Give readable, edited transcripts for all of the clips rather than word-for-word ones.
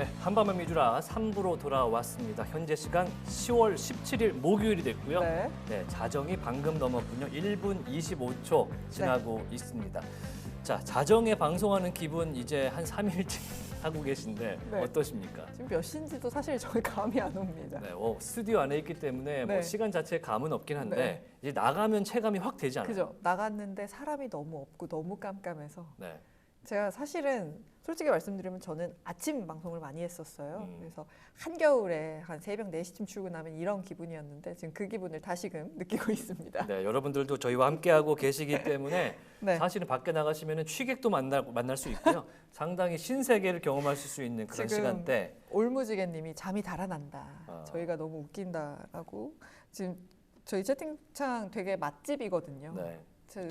네, 한밤의 미주라 3부로 돌아왔습니다. 현재 시간 10월 17일 목요일이 됐고요. 네. 네, 자정이 방금 넘었군요. 1분 25초 지나고 있습니다. 자, 자정에 방송하는 기분 이제 한 3일째 하고 계신데 네. 어떠십니까? 지금 몇 시인지도 사실 저희 감이 안 옵니다. 네, 스튜디오 안에 있기 때문에 뭐 네. 시간 자체에 감은 없긴 한데 네. 이제 나가면 체감이 확 되지 않아요? 그죠? 나갔는데 사람이 너무 없고 너무 깜깜해서 네. 제가 사실은 솔직히 말씀드리면 저는 아침 방송을 많이 했었어요. 그래서 한겨울에 한 새벽 4시쯤 출근하면 이런 기분이었는데 지금 그 기분을 다시금 느끼고 있습니다. 네, 여러분들도 저희와 함께하고 계시기 때문에 네. 사실은 밖에 나가시면 취객도 만날 수 있고요. 상당히 신세계를 경험하실 수 있는 그런 지금 시간대. 올무지개님이 잠이 달아난다. 아. 저희가 너무 웃긴다라고 지금 저희 채팅창 되게 맛집이거든요. 네.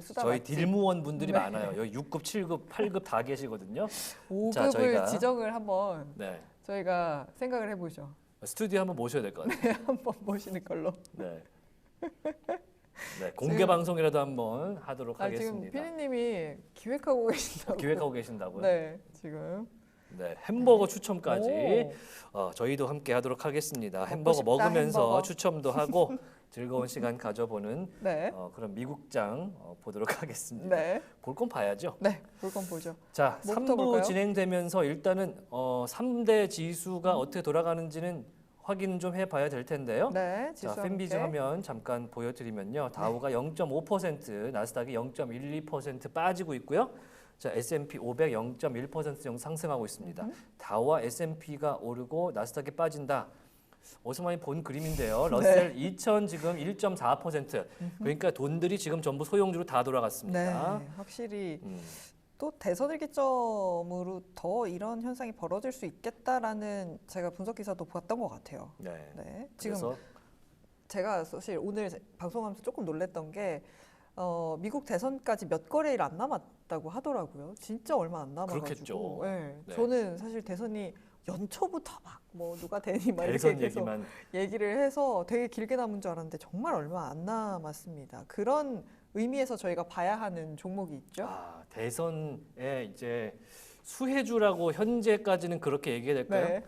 수다 저희 맛집. 딜무원 분들이 네. 많아요. 여기 6급, 7급, 8급 다 계시거든요. 5급을 자, 저희가 지정을 한번 네. 저희가 생각을 해보죠. 스튜디오 한번 모셔야 될 것 같아요. 한번 모시는 걸로. 네. 네, 공개 방송이라도 한번 하도록 지금 하겠습니다. 피디님이 기획하고 계신다고. 기획하고 계신다고요? 네, 지금. 네, 햄버거 추첨까지 오. 저희도 함께 하도록 하겠습니다. 먹고 햄버거 싶다, 먹으면서 햄버거. 추첨도 하고 즐거운 시간 가져보는 네, 그런 미국장 보도록 하겠습니다. 네, 볼 건 봐야죠. 네, 볼 건 보죠. 자, 뭐부터 3부 볼까요? 진행되면서 일단은 3대 지수가 어떻게 돌아가는지는 확인 좀 해봐야 될 텐데요. 네, 자, 지수와 팬비즈 함께. 화면 잠깐 보여드리면요. 다우가 0.5%, 나스닥이 0.12% 빠지고 있고요. 자, S&P 500 0.1% 정도 상승하고 있습니다. 다우와 S&P가 오르고 나스닥이 빠진다. 어디서 많이 본 그림인데요. 러셀 2000 지금 1.4%. 그러니까 돈들이 지금 전부 소형주로 다 돌아갔습니다. 네, 확실히 음, 또 대선을 기점으로 더 이런 현상이 벌어질 수 있겠다라는 제가 분석 기사도 봤던 것 같아요. 네. 네, 지금 그래서 제가 사실 오늘 방송하면서 조금 놀랐던 게 미국 대선까지 몇 거래일 안 남았다고 하더라고요. 진짜 얼마 안 남아가지고. 그렇겠죠. 네, 네. 저는 사실 대선이 연초부터 막 뭐 누가 되니 막 이렇게 대선 계속 얘기만 얘기를 해서 되게 길게 남은 줄 알았는데 정말 얼마 안 남았습니다. 그런 의미에서 저희가 봐야 하는 종목이 있죠. 대선에 이제 수혜주라고 현재까지는 그렇게 얘기해야 될까요? 네,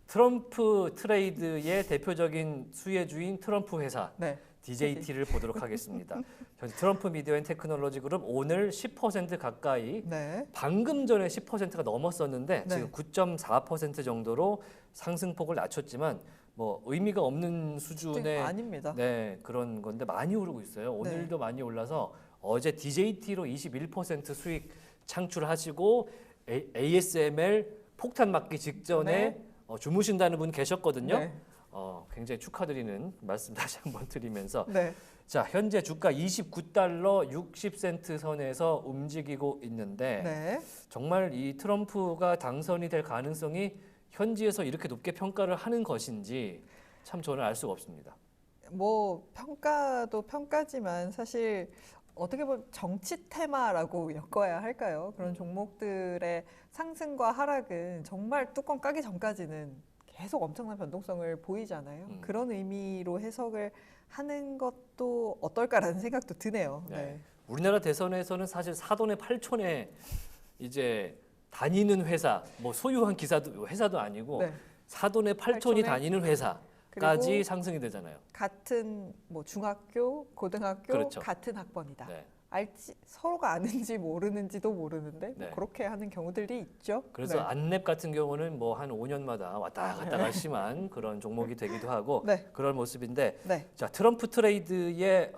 트럼프 트레이드의 대표적인 수혜주인 트럼프 회사 네, DJT를 보도록 하겠습니다. 현재 트럼프 미디어 앤 테크놀로지 그룹 오늘 10% 가까이 네, 방금 전에 10%가 넘었었는데 네. 지금 9.4% 정도로 상승폭을 낮췄지만 뭐 의미가 없는 수준의 아닙니다. 네, 그런 건데 많이 오르고 있어요. 오늘도 많이 올라서 어제 DJT로 21% 수익 창출하시고 ASML 폭탄 맞기 직전에 주무신다는 분 계셨거든요. 네, 굉장히 축하드리는 말씀 다시 한번 드리면서 네, 자, 현재 주가 29달러 60센트 선에서 움직이고 있는데 네. 정말 이 트럼프가 당선이 될 가능성이 현지에서 이렇게 높게 평가를 하는 것인지 참 저는 알 수가 없습니다. 뭐 평가도 평가지만 사실 어떻게 보면 정치 테마라고 엮어야 할까요? 그런 종목들의 상승과 하락은 정말 뚜껑 까기 전까지는 계속 엄청난 변동성을 보이잖아요. 그런 의미로 해석을 하는 것도 어떨까라는 생각도 드네요. 네. 네. 우리나라 대선에서는 사실 사돈의 8촌에 이제 다니는 회사, 뭐 소유한 회사도 아니고 네. 사돈의 8촌이 팔촌에 다니는 회사까지 그리고 상승이 되잖아요. 같은 뭐 중학교, 고등학교 그렇죠. 같은 학번이다. 네. 서로가 아는지 모르는지도 모르는데 뭐 네. 그렇게 하는 경우들이 있죠. 그래서 네. 안랩 같은 경우는 뭐 한 5년마다 왔다 갔다가 심한 그런 종목이 되기도 하고 네. 그런 모습인데 네. 자, 트럼프 트레이드의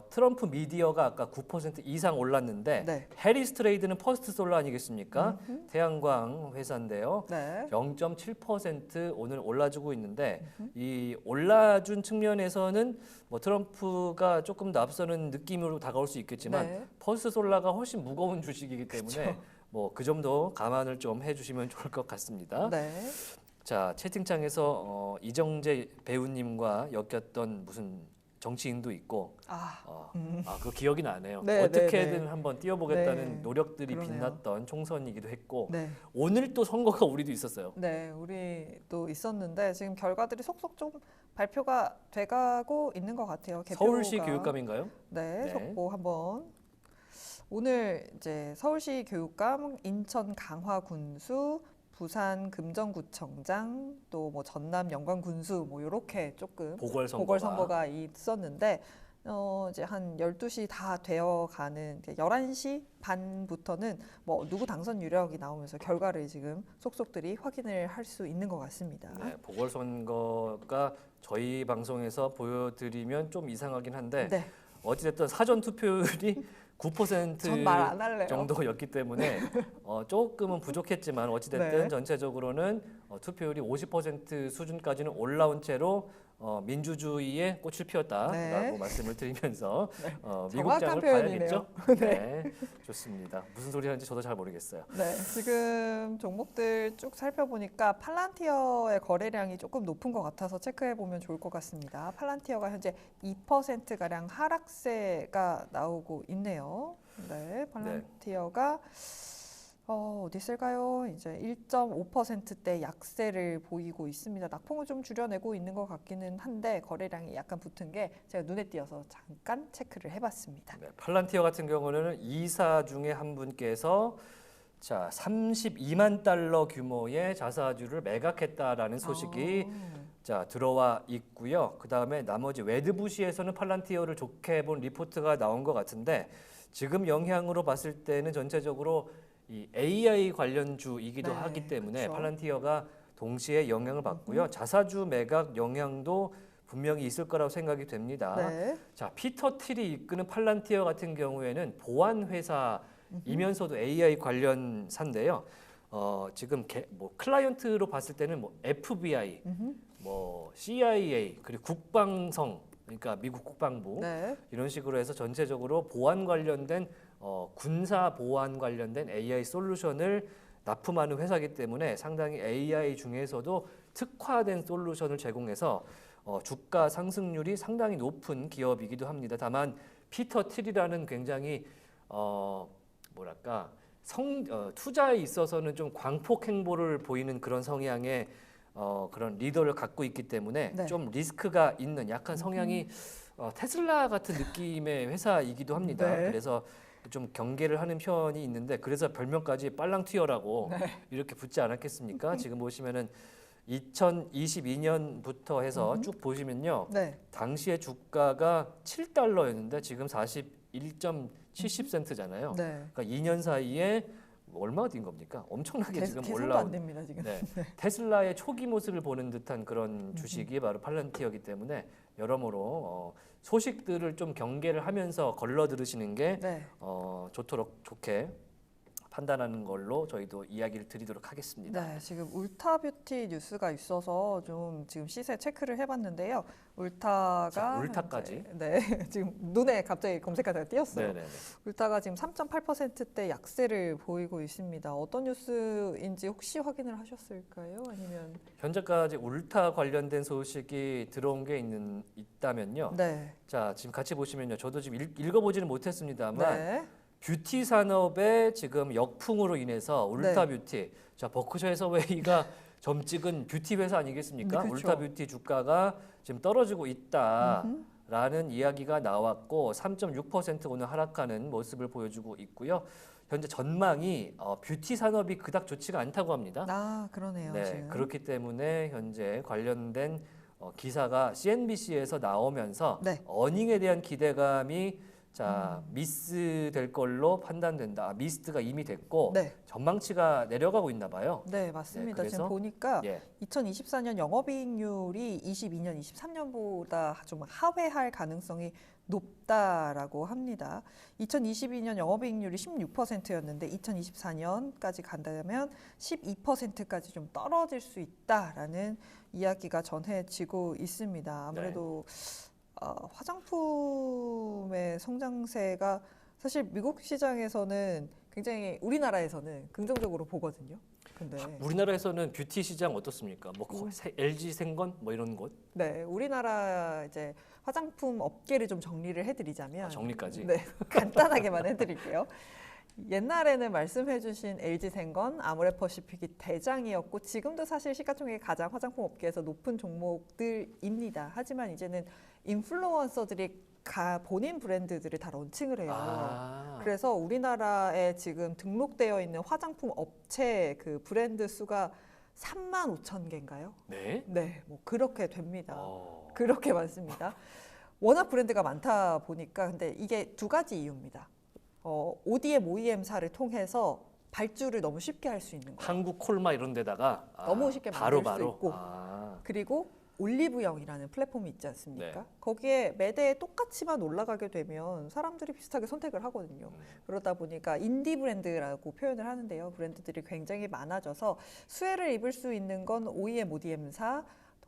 트럼프 미디어가 아까 9% 이상 올랐는데 네. 해리스 트레이드는 퍼스트 솔라 아니겠습니까? 태양광 회사인데요. 네. 0.7% 오늘 올라주고 있는데 이 올라준 측면에서는 뭐 트럼프가 조금 더 앞서는 느낌으로 다가올 수 있겠지만 네. 퍼스트 솔라가 훨씬 무거운 주식이기 때문에 그쵸. 뭐 그 점도 감안을 좀 해주시면 좋을 것 같습니다. 네. 자, 채팅창에서 이정재 배우님과 엮였던 무슨 정치인도 있고 그 기억이 나네요. 네, 어떻게든 네, 네. 한번 띄워보겠다는 네, 노력들이 그러네요. 빛났던 총선이기도 했고 네. 오늘 또 선거가 우리도 있었어요. 네, 우리도 있었는데 지금 결과들이 속속 좀 발표가 돼가고 있는 것 같아요. 서울시 개표가. 교육감인가요? 네, 네. 속보 한번. 오늘 이제 서울시 교육감, 인천 강화군수, 부산 금정구청장 또 뭐 전남 영광군수 뭐 이렇게 조금 보궐선거가, 보궐선거가 있었는데 이제 한 12시 다 되어 가는 11시 반부터는 뭐 누구 당선 유력이 나오면서 결과를 지금 속속들이 확인을 할 수 있는 것 같습니다. 네, 보궐선거가 저희 방송에서 보여드리면 좀 이상하긴 한데 네. 어찌됐든 사전 투표율이 9% 전 말 안 할래요. 정도였기 때문에 조금은 부족했지만 어찌됐든 네. 전체적으로는 투표율이 50% 수준까지는 올라온 채로 민주주의에 꽃을 피웠다라고 네. 말씀을 드리면서 정확한 미국장을 표현이네요. 봐야겠죠. 네, 좋습니다. 무슨 소리 하는지 저도 잘 모르겠어요. 네, 지금 종목들 쭉 살펴보니까 팔란티어의 거래량이 조금 높은 것 같아서 체크해 보면 좋을 것 같습니다. 팔란티어가 현재 2%가량 하락세가 나오고 있네요. 네, 팔란티어가 어디 있을까요? 이제 1.5%대 약세를 보이고 있습니다. 낙폭을 좀 줄여내고 있는 것 같기는 한데 거래량이 약간 붙은 게 제가 눈에 띄어서 잠깐 체크를 해봤습니다. 네, 팔란티어 같은 경우는 이사 중에 한 분께서 자 32만 달러 규모의 자사주를 매각했다라는 소식이 자 들어와 있고요. 그 다음에 나머지 웨드부시에서는 팔란티어를 좋게 본 리포트가 나온 것 같은데 지금 영향으로 봤을 때는 전체적으로 이 AI 관련주이기도 네, 하기 때문에 그렇죠. 팔란티어가 동시에 영향을 받고요. 자사주 매각 영향도 분명히 있을 거라고 생각이 됩니다. 네. 자, 피터 틸이 이끄는 팔란티어 같은 경우에는 보안 회사이면서도 AI 관련사인데요. 지금 뭐 클라이언트로 봤을 때는 뭐 FBI, 뭐 CIA 그리고 국방성 그러니까 미국 국방부 네. 이런 식으로 해서 전체적으로 보안 관련된 군사 보안 관련된 AI 솔루션을 납품하는 회사이기 때문에 상당히 AI 중에서도 특화된 솔루션을 제공해서 주가 상승률이 상당히 높은 기업이기도 합니다. 다만 피터 틸이라는 굉장히 뭐랄까 투자에 있어서는 좀 광폭 행보를 보이는 그런 성향의 그런 리더를 갖고 있기 때문에 네. 좀 리스크가 있는 약간 성향이 테슬라 같은 느낌의 회사이기도 합니다. 네. 그래서 좀 경계를 하는 편이 있는데 그래서 별명까지 빨랑튀어라고 이렇게 붙지 않았겠습니까? 지금 보시면은 2022년부터 해서 쭉 보시면요. 네. 당시에 주가가 7달러였는데 지금 41.70센트잖아요. 네. 그러니까 2년 사이에 얼마가 뛴 겁니까? 엄청나게 지금 계산도 올라온 안 됩니다 지금. 네. 테슬라의 초기 모습을 보는 듯한 그런 주식이 바로 팔란티어이기 때문에 여러모로 소식들을 좀 경계를 하면서 걸러 들으시는 게 네. 좋도록 좋게 판단하는 걸로 저희도 이야기를 드리도록 하겠습니다. 네, 지금 울타뷰티 뉴스가 있어서 좀 지금 시세 체크를 해봤는데요. 울타가 자, 울타까지. 현재, 네, 지금 눈에 갑자기 검색하다가 띄었어요. 네네네. 울타가 지금 3.8%대 약세를 보이고 있습니다. 어떤 뉴스인지 혹시 확인을 하셨을까요? 아니면 현재까지 울타 관련된 소식이 들어온 게 있다면요. 네, 자, 지금 같이 보시면요. 저도 지금 읽어보지는 못했습니다만 네, 뷰티 산업의 지금 역풍으로 인해서 울타 네. 뷰티, 자 버크셔 해서웨이가 점 찍은 뷰티 회사 아니겠습니까? 그렇죠. 울타 뷰티 주가가 지금 떨어지고 있다라는 이야기가 나왔고 3.6% 오늘 하락하는 모습을 보여주고 있고요. 현재 전망이 뷰티 산업이 그닥 좋지가 않다고 합니다. 아 그러네요. 네, 지금. 그렇기 때문에 현재 관련된 기사가 CNBC에서 나오면서 네. 어닝에 대한 기대감이 자 미스 될 걸로 판단된다. 미스트가 이미 됐고 네. 전망치가 내려가고 있나 봐요. 네, 맞습니다. 네, 지금 그래서 보니까 예, 2024년 영업이익률이 22년, 23년보다 좀 하회할 가능성이 높다라고 합니다. 2022년 영업이익률이 16%였는데 2024년까지 간다면 12%까지 좀 떨어질 수 있다라는 이야기가 전해지고 있습니다. 아무래도 화장품의 성장세가 사실 미국 시장에서는 굉장히 우리나라에서는 긍정적으로 보거든요. 근데 우리나라에서는 뷰티 시장 어떻습니까? 뭐 LG 생건 뭐 이런 곳 네, 우리나라 이제 화장품 업계를 좀 정리를 해드리자면 정리까지. 네, 간단하게만 해드릴게요. 옛날에는 말씀해주신 LG생건, 아모레퍼시픽이 대장이었고 지금도 사실 시가총액이 가장 화장품 업계에서 높은 종목들입니다. 하지만 이제는 인플루언서들이 본인 브랜드들을 다 런칭을 해요. 아, 그래서 우리나라에 지금 등록되어 있는 화장품 업체 그 브랜드 수가 35,000개인가요? 네. 네, 뭐 그렇게 됩니다. 어, 그렇게 많습니다. 워낙 브랜드가 많다 보니까 근데 이게 두 가지 이유입니다. ODM, OEM사를 통해서 발주를 너무 쉽게 할 수 있는 거예요. 한국 콜마 이런 데다가 너무 쉽게 바로 만들 수 바로. 있고. 아, 그리고 올리브영이라는 플랫폼이 있지 않습니까? 네. 거기에 매대에 똑같이만 올라가게 되면 사람들이 비슷하게 선택을 하거든요. 그러다 보니까 인디 브랜드라고 표현을 하는데요. 브랜드들이 굉장히 많아져서 수혜를 입을 수 있는 건 OEM, ODM사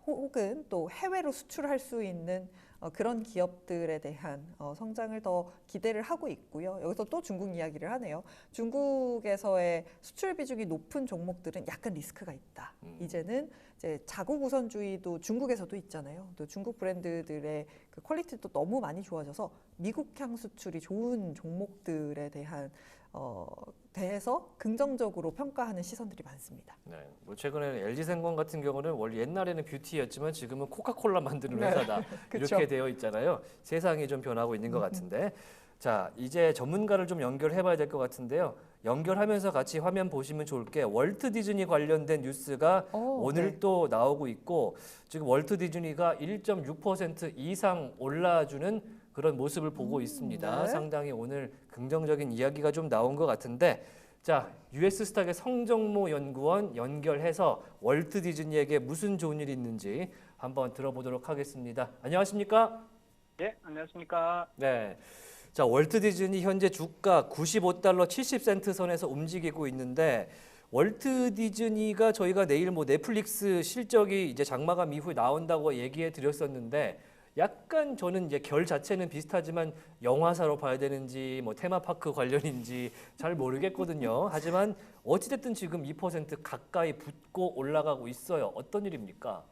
혹은 또 해외로 수출할 수 있는 그런 기업들에 대한 성장을 더 기대를 하고 있고요. 여기서 또 중국 이야기를 하네요. 중국에서의 수출 비중이 높은 종목들은 약간 리스크가 있다. 이제는 이제 자국 우선주의도 중국에서도 있잖아요. 또 중국 브랜드들의 그 퀄리티도 너무 많이 좋아져서 미국향 수출이 좋은 종목들에 대해서 긍정적으로 평가하는 시선들이 많습니다. 네. 뭐 최근에 LG생명 같은 경우는 원래 옛날에는 뷰티였지만 지금은 코카콜라 만드는 네. 회사다. 그쵸. 이렇게 되어 있잖아요. 세상이 좀 변하고 있는 것 같은데. 자, 이제 전문가를 좀 연결해 봐야 될 것 같은데요. 연결하면서 같이 화면 보시면 좋을 게 월트 디즈니 관련된 뉴스가 오늘 네. 또 나오고 있고 지금 월트 디즈니가 1.6% 이상 올라주는 그런 모습을 보고 있습니다. 네. 상당히 오늘 긍정적인 이야기가 좀 나온 것 같은데 자, US 스탁의 성정모 연구원 연결해서 월트 디즈니에게 무슨 좋은 일이 있는지 한번 들어보도록 하겠습니다. 안녕하십니까? 예, 안녕하십니까. 네. 자, 월트 디즈니 현재 주가 95달러 70센트 선에서 움직이고 있는데 월트 디즈니가 저희가 내일 뭐 넷플릭스 실적이 이제 장마감 이후에 나온다고 얘기해 드렸었는데 약간 저는 이제 결 자체는 비슷하지만 영화사로 봐야 되는지 뭐 테마파크 관련인지 잘 모르겠거든요. 하지만 어찌됐든 지금 2% 가까이 붙고 올라가고 있어요. 어떤 일입니까?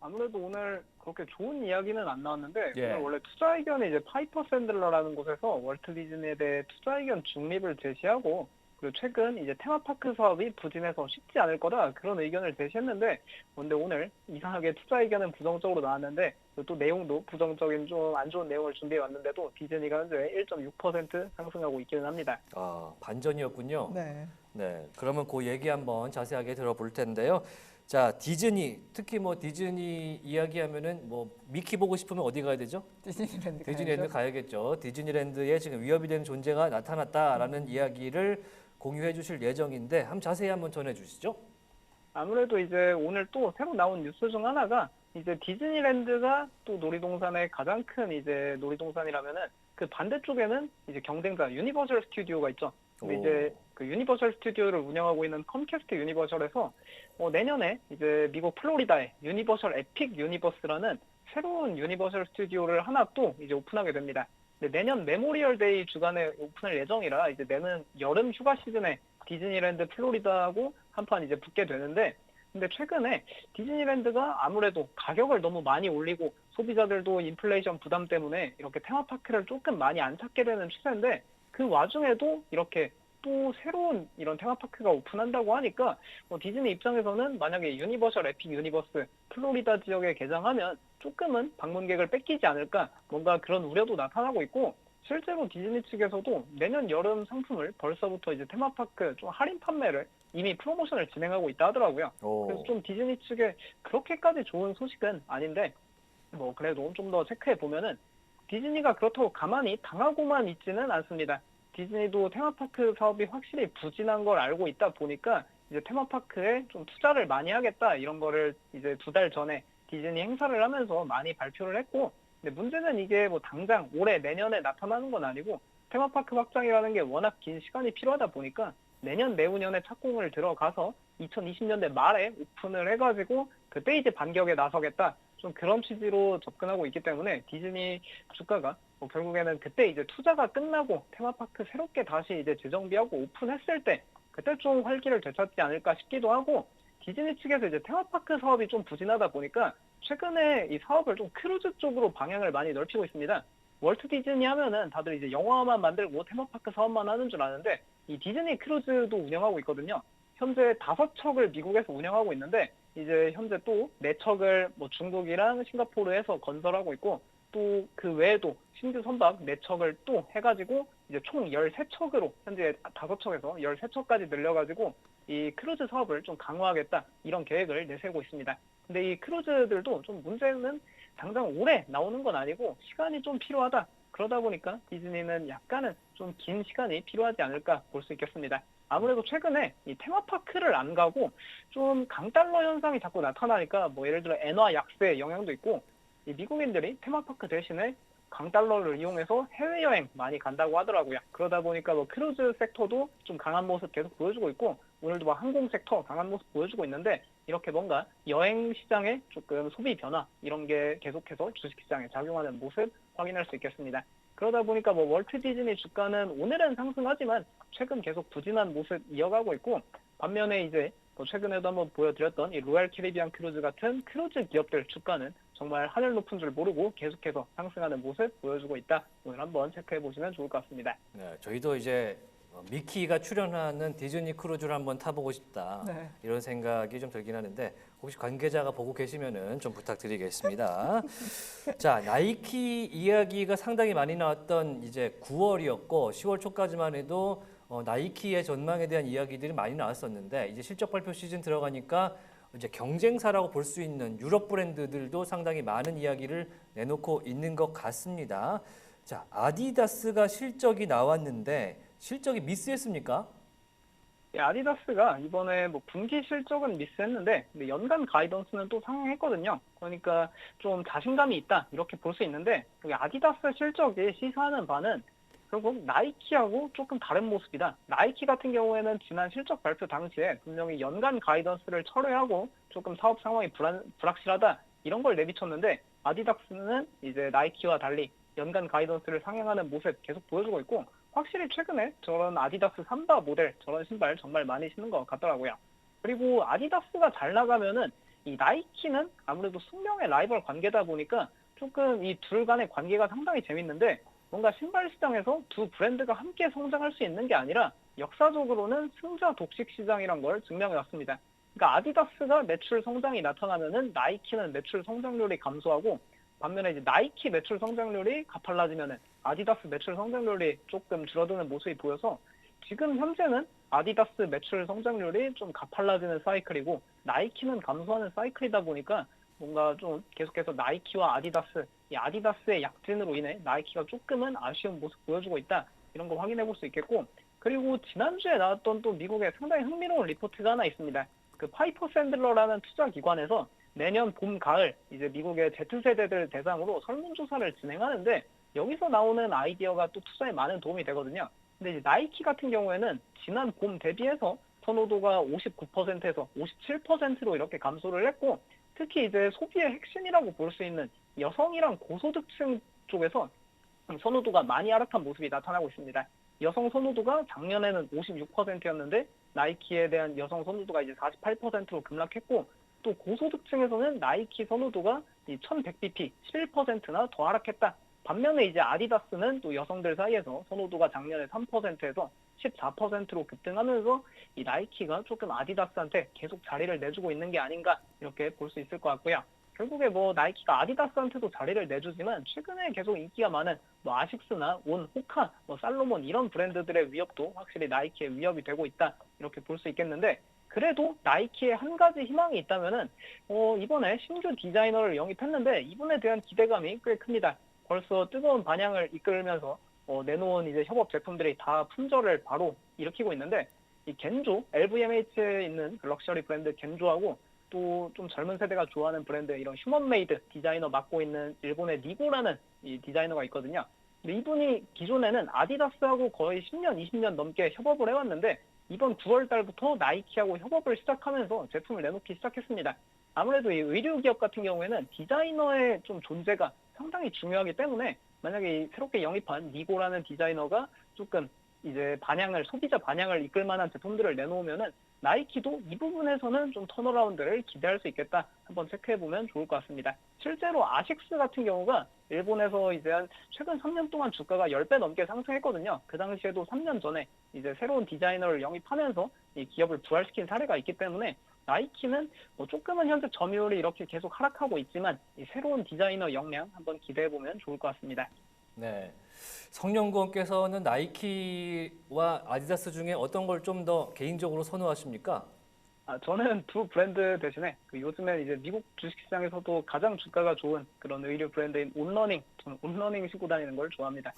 아무래도 오늘 그렇게 좋은 이야기는 안 나왔는데 예. 오늘 원래 투자 의견이 이제 파이퍼 샌들러라는 곳에서 월트 디즈니에 대해 투자 의견 중립을 제시하고 그리고 최근 이제 테마파크 사업이 부진해서 쉽지 않을 거다 그런 의견을 제시했는데 근데 오늘 이상하게 투자 의견은 부정적으로 나왔는데 또 내용도 부정적인 좀 안 좋은 내용을 준비해 왔는데도 디즈니가 현재 1.6% 상승하고 있기는 합니다. 아, 반전이었군요. 네. 네, 그러면 그 얘기 한번 자세하게 들어볼 텐데요. 자, 디즈니, 특히 뭐 디즈니 이야기하면은 뭐 미키 보고 싶으면 어디 가야 되죠? 디즈니랜드 디즈니랜드 가야겠죠. 디즈니랜드에 지금 위협이 되는 존재가 나타났다라는 이야기를 공유해 주실 예정인데 한번 자세히 한번 전해 주시죠. 아무래도 이제 오늘 또 새로 나온 뉴스 중 하나가 이제 디즈니랜드가 또 놀이동산의 가장 큰 이제 놀이동산이라면은 그 반대쪽에는 이제 경쟁자 유니버셜 스튜디오가 있죠. 근데 이제 그 유니버셜 스튜디오를 운영하고 있는 컴캐스트 유니버셜에서 내년에 이제 미국 플로리다에 유니버셜 에픽 유니버스라는 새로운 유니버셜 스튜디오를 하나 또 이제 오픈하게 됩니다. 근데 내년 메모리얼 데이 주간에 오픈할 예정이라 이제 내년 여름 휴가 시즌에 디즈니랜드 플로리다하고 한판 이제 붙게 되는데 근데 최근에 디즈니랜드가 아무래도 가격을 너무 많이 올리고 소비자들도 인플레이션 부담 때문에 이렇게 테마파크를 조금 많이 안 찾게 되는 추세인데 그 와중에도 이렇게 또 새로운 이런 테마파크가 오픈한다고 하니까 디즈니 입장에서는 만약에 유니버셜 에픽 유니버스 플로리다 지역에 개장하면 조금은 방문객을 뺏기지 않을까 뭔가 그런 우려도 나타나고 있고 실제로 디즈니 측에서도 내년 여름 상품을 벌써부터 이제 테마파크 좀 할인 판매를 이미 프로모션을 진행하고 있다 하더라고요. 그래서 좀 디즈니 측에 그렇게까지 좋은 소식은 아닌데 뭐 그래도 좀 더 체크해 보면은 디즈니가 그렇다고 가만히 당하고만 있지는 않습니다. 디즈니도 테마파크 사업이 확실히 부진한 걸 알고 있다 보니까 이제 테마파크에 좀 투자를 많이 하겠다 이런 거를 이제 2달 전에 디즈니 행사를 하면서 많이 발표를 했고 근데 문제는 이게 뭐 당장 올해 내년에 나타나는 건 아니고 테마파크 확장이라는 게 워낙 긴 시간이 필요하다 보니까 내년 내후년에 착공을 들어가서 2020년대 말에 오픈을 해가지고 그때 이제 반격에 나서겠다 좀 그런 취지로 접근하고 있기 때문에 디즈니 주가가 결국에는 그때 이제 투자가 끝나고 테마파크 새롭게 다시 이제 재정비하고 오픈했을 때 그때 좀 활기를 되찾지 않을까 싶기도 하고 디즈니 측에서 이제 테마파크 사업이 좀 부진하다 보니까 최근에 이 사업을 좀 크루즈 쪽으로 방향을 많이 넓히고 있습니다. 월트 디즈니 하면은 다들 이제 영화만 만들고 테마파크 사업만 하는 줄 아는데 이 디즈니 크루즈도 운영하고 있거든요. 현재 5척을 미국에서 운영하고 있는데 이제 현재 또 4척을 뭐 중국이랑 싱가포르에서 건설하고 있고 또 그 외에도 신규 선박 4척을 또 해가지고 이제 총 13척으로 현재 5척에서 13척까지 늘려가지고 이 크루즈 사업을 좀 강화하겠다 이런 계획을 내세우고 있습니다. 근데 이 크루즈들도 좀 문제는 당장 올해 나오는 건 아니고 시간이 좀 필요하다. 그러다 보니까 디즈니는 약간은 좀 긴 시간이 필요하지 않을까 볼 수 있겠습니다. 아무래도 최근에 이 테마파크를 안 가고 좀 강달러 현상이 자꾸 나타나니까 뭐 예를 들어 엔화 약세 영향도 있고 이 미국인들이 테마파크 대신에 강달러를 이용해서 해외여행 많이 간다고 하더라고요. 그러다 보니까 뭐 크루즈 섹터도 좀 강한 모습 계속 보여주고 있고 오늘도 뭐 항공 섹터 강한 모습 보여주고 있는데 이렇게 뭔가 여행 시장의 조금 소비 변화 이런 게 계속해서 주식시장에 작용하는 모습 확인할 수 있겠습니다. 그러다 보니까 뭐 월트 디즈니 주가는 오늘은 상승하지만 최근 계속 부진한 모습 이어가고 있고 반면에 이제 뭐 최근에도 한번 보여드렸던 이 로얄 캐리비안 크루즈 같은 크루즈 기업들 주가는 정말 하늘 높은 줄 모르고 계속해서 상승하는 모습 보여주고 있다. 오늘 한번 체크해 보시면 좋을 것 같습니다. 네, 저희도 이제 미키가 출연하는 디즈니 크루즈를 한번 타보고 싶다. 네. 이런 생각이 좀 들긴 하는데 혹시 관계자가 보고 계시면은 좀 부탁드리겠습니다. 자, 나이키 이야기가 상당히 많이 나왔던 이제 9월이었고 10월 초까지만 해도 나이키의 전망에 대한 이야기들이 많이 나왔었는데 이제 실적 발표 시즌 들어가니까 이제 경쟁사라고 볼 수 있는 유럽 브랜드들도 상당히 많은 이야기를 내놓고 있는 것 같습니다. 자, 아디다스가 실적이 나왔는데 실적이 미스했습니까? 아디다스가 이번에 뭐 분기 실적은 미스했는데 근데 연간 가이던스는 또 상향했거든요. 그러니까 좀 자신감이 있다 이렇게 볼 수 있는데 여기 아디다스 실적이 시사하는 바는 결국 나이키하고 조금 다른 모습이다. 나이키 같은 경우에는 지난 실적 발표 당시에 분명히 연간 가이던스를 철회하고 조금 사업 상황이 불확실하다 이런 걸 내비쳤는데 아디다스는 이제 나이키와 달리 연간 가이던스를 상향하는 모습 계속 보여주고 있고 확실히 최근에 저런 아디다스 삼바 모델 저런 신발 정말 많이 신는 것 같더라고요. 그리고 아디다스가 잘 나가면은 이 나이키는 아무래도 숙명의 라이벌 관계다 보니까 조금 이 둘 간의 관계가 상당히 재밌는데 뭔가 신발 시장에서 두 브랜드가 함께 성장할 수 있는 게 아니라 역사적으로는 승자 독식 시장이란 걸 증명해 왔습니다. 그러니까 아디다스가 매출 성장이 나타나면은 나이키는 매출 성장률이 감소하고 반면에 이제 나이키 매출 성장률이 가팔라지면은 아디다스 매출 성장률이 조금 줄어드는 모습이 보여서 지금 현재는 아디다스 매출 성장률이 좀 가팔라지는 사이클이고 나이키는 감소하는 사이클이다 보니까 뭔가 좀 계속해서 나이키와 아디다스, 이 아디다스의 약진으로 인해 나이키가 조금은 아쉬운 모습 보여주고 있다. 이런 거 확인해 볼 수 있겠고 그리고 지난주에 나왔던 또 미국의 상당히 흥미로운 리포트가 하나 있습니다. 그 파이퍼 샌들러라는 투자 기관에서 내년 봄, 가을 이제 미국의 Z세대들 대상으로 설문조사를 진행하는데 여기서 나오는 아이디어가 또 투자에 많은 도움이 되거든요. 근데 이제 나이키 같은 경우에는 지난 봄 대비해서 선호도가 59%에서 57%로 이렇게 감소를 했고 특히 이제 소비의 핵심이라고 볼 수 있는 여성이랑 고소득층 쪽에서 선호도가 많이 하락한 모습이 나타나고 있습니다. 여성 선호도가 작년에는 56%였는데 나이키에 대한 여성 선호도가 이제 48%로 급락했고 또 고소득층에서는 나이키 선호도가 1100bp 11%나 더 하락했다. 반면에 이제 아디다스는 또 여성들 사이에서 선호도가 작년에 3%에서 14%로 급등하면서 이 나이키가 조금 아디다스한테 계속 자리를 내주고 있는 게 아닌가 이렇게 볼 수 있을 것 같고요. 결국에 뭐 나이키가 아디다스한테도 자리를 내주지만 최근에 계속 인기가 많은 뭐 아식스나 온, 호카, 뭐 살로몬 이런 브랜드들의 위협도 확실히 나이키의 위협이 되고 있다 이렇게 볼 수 있겠는데 그래도 나이키의 한 가지 희망이 있다면은 이번에 신규 디자이너를 영입했는데 이분에 대한 기대감이 꽤 큽니다. 벌써 뜨거운 반향을 이끌면서 내놓은 이제 협업 제품들이 다 품절을 바로 일으키고 있는데 이 겐조, LVMH에 있는 그 럭셔리 브랜드 겐조하고 또 좀 젊은 세대가 좋아하는 브랜드 이런 휴먼메이드 디자이너 맡고 있는 일본의 니고라는 이 디자이너가 있거든요. 근데 이분이 기존에는 아디다스하고 거의 10년, 20년 넘게 협업을 해왔는데 이번 9월 달부터 나이키하고 협업을 시작하면서 제품을 내놓기 시작했습니다. 아무래도 이 의류 기업 같은 경우에는 디자이너의 좀 존재가 상당히 중요하기 때문에 만약에 이 새롭게 영입한 니고라는 디자이너가 조금 이제 소비자 반향을 이끌 만한 제품들을 내놓으면은 나이키도 이 부분에서는 좀 턴어라운드를 기대할 수 있겠다. 한번 체크해보면 좋을 것 같습니다. 실제로 아식스 같은 경우가 일본에서 이제 한 최근 3년 동안 주가가 10배 넘게 상승했거든요. 그 당시에도 3년 전에 이제 새로운 디자이너를 영입하면서 이 기업을 부활시킨 사례가 있기 때문에 나이키는 뭐 조금은 현재 점유율이 이렇게 계속 하락하고 있지만 이 새로운 디자이너 역량 한번 기대해 보면 좋을 것 같습니다. 네. 성년구원께서는 나이키와 아디다스 중에 어떤 걸 좀 더 개인적으로 선호하십니까? 저는 두 브랜드 대신에 요즘엔 이제 미국 주식시장에서도 가장 주가가 좋은 그런 의류 브랜드인 온러닝, 저는 온러닝 신고 다니는 걸 좋아합니다.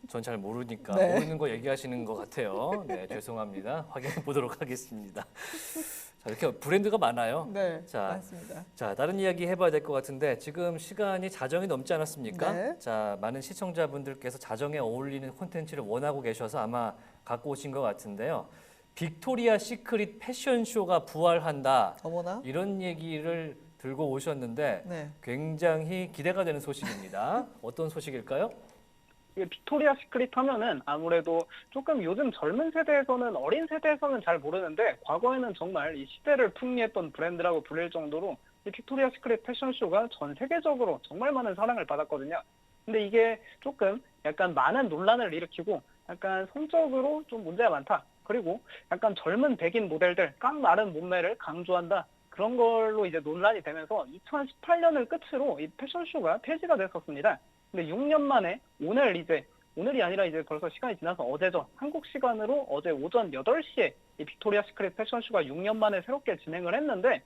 전 잘 모르니까 네. 모르는 거 얘기하시는 것 같아요. 네, 죄송합니다. 확인해 보도록 하겠습니다. 자, 이렇게 브랜드가 많아요. 네, 자, 맞습니다. 자, 다른 이야기 해봐야 될 것 같은데 지금 시간이 자정이 넘지 않았습니까? 네. 자, 많은 시청자분들께서 자정에 어울리는 콘텐츠를 원하고 계셔서 아마 갖고 오신 것 같은데요. 빅토리아 시크릿 패션쇼가 부활한다. 어머나. 이런 얘기를 들고 오셨는데 네. 굉장히 기대가 되는 소식입니다. 어떤 소식일까요? 이게 빅토리아 시크릿 하면은 아무래도 조금 요즘 젊은 세대에서는 어린 세대에서는 잘 모르는데 과거에는 정말 이 시대를 풍미했던 브랜드라고 불릴 정도로 이 빅토리아 시크릿 패션쇼가 전 세계적으로 정말 많은 사랑을 받았거든요. 근데 이게 조금 약간 많은 논란을 일으키고 약간 성적으로 좀 문제가 많다. 그리고 약간 젊은 백인 모델들 깡 마른 몸매를 강조한다. 그런 걸로 이제 논란이 되면서 2018년을 끝으로 이 패션쇼가 폐지가 됐었습니다. 근데 6년 만에 오늘이 아니라 이제 벌써 시간이 지나서 어제죠. 한국 시간으로 어제 오전 8시에 이 빅토리아 시크릿 패션쇼가 6년 만에 새롭게 진행을 했는데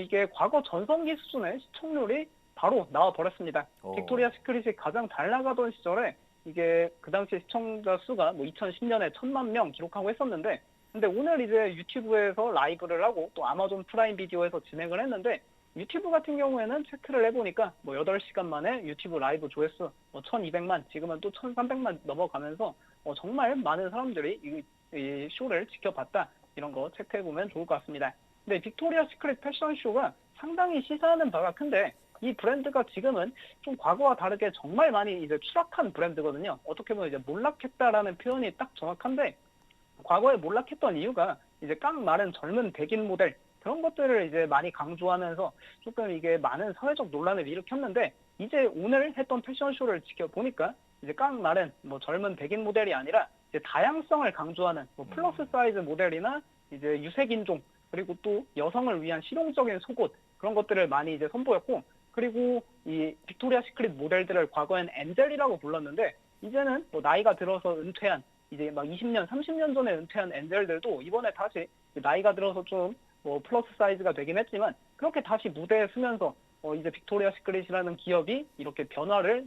이게 과거 전성기 수준의 시청률이 바로 나와 버렸습니다. 빅토리아 시크릿이 가장 잘 나가던 시절에 이게 그 당시 시청자 수가 뭐 2010년에 1,000만 명 기록하고 했었는데 근데 오늘 이제 유튜브에서 라이브를 하고 또 아마존 프라임 비디오에서 진행을 했는데 유튜브 같은 경우에는 체크를 해보니까 뭐 8시간 만에 유튜브 라이브 조회수 1,200만, 지금은 또 1,300만 넘어가면서 정말 많은 사람들이 이 쇼를 지켜봤다. 이런 거 체크해보면 좋을 것 같습니다. 근데 빅토리아 시크릿 패션쇼가 상당히 시사하는 바가 큰데 이 브랜드가 지금은 좀 과거와 다르게 정말 많이 이제 추락한 브랜드거든요. 어떻게 보면 이제 몰락했다라는 표현이 딱 정확한데 과거에 몰락했던 이유가 이제 깡 마른 젊은 백인 모델 그런 것들을 이제 많이 강조하면서 조금 이게 많은 사회적 논란을 일으켰는데 이제 오늘 했던 패션쇼를 지켜보니까 이제 깡 마른 뭐 젊은 백인 모델이 아니라 이제 다양성을 강조하는 뭐 플러스 사이즈 모델이나 이제 유색인종 그리고 또 여성을 위한 실용적인 속옷 그런 것들을 많이 이제 선보였고 그리고 이 빅토리아 시크릿 모델들을 과거엔 엔젤이라고 불렀는데 이제는 뭐 나이가 들어서 은퇴한 이제 막 20년, 30년 전에 은퇴한 엔젤들도 이번에 다시 나이가 들어서 좀 뭐 플러스 사이즈가 되긴 했지만 그렇게 다시 무대에 서면서 이제 빅토리아 시크릿이라는 기업이 이렇게 변화를